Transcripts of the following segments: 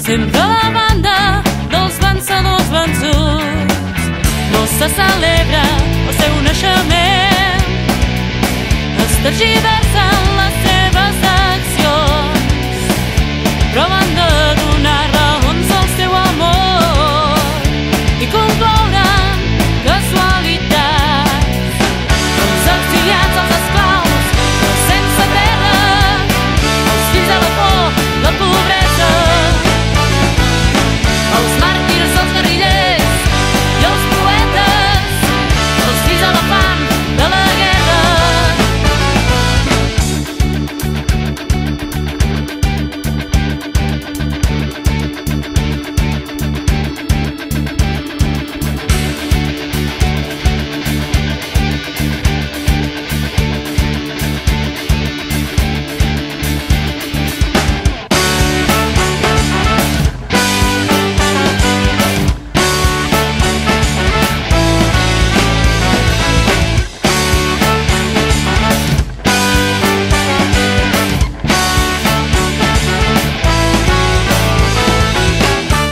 sempre a la banda dels vencedors vençuts. No se celebra el seu naixement, es tergiversen les seves accions, però van de donar raons al seu amor i conclouren casualitats. Els exiliats, els esclaus, els sense terra, els fills de la por, la pobresa, els màrtirs, els guerrillers i els poetes, els fills de la fam, de la guerra.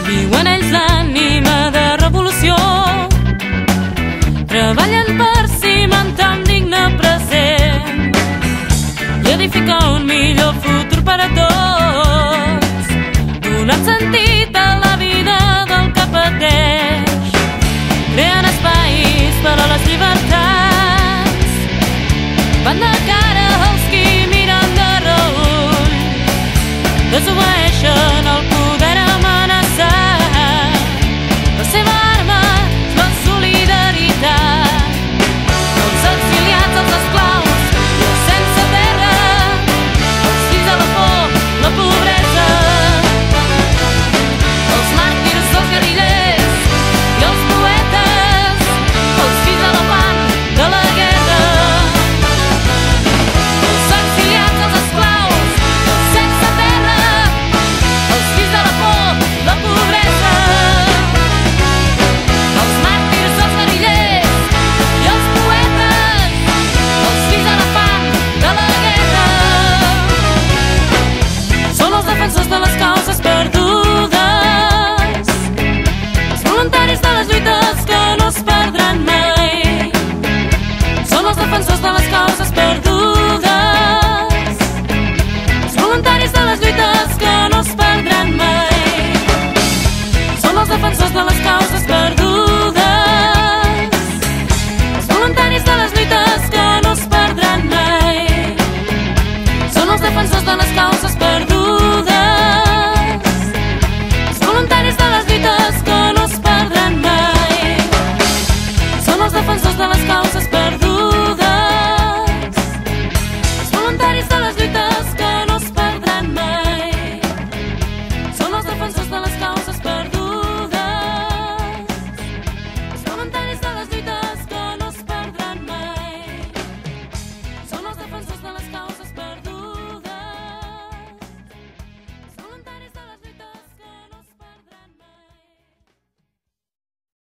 Viuen ells l'ànima de revolució, treballen per cimentar un digne present i edificar un millor futur per a tots, donant sentit a la vida del que pateix, creant espais per a les llibertats, van de cara als qui miren de reüll, desobeeixen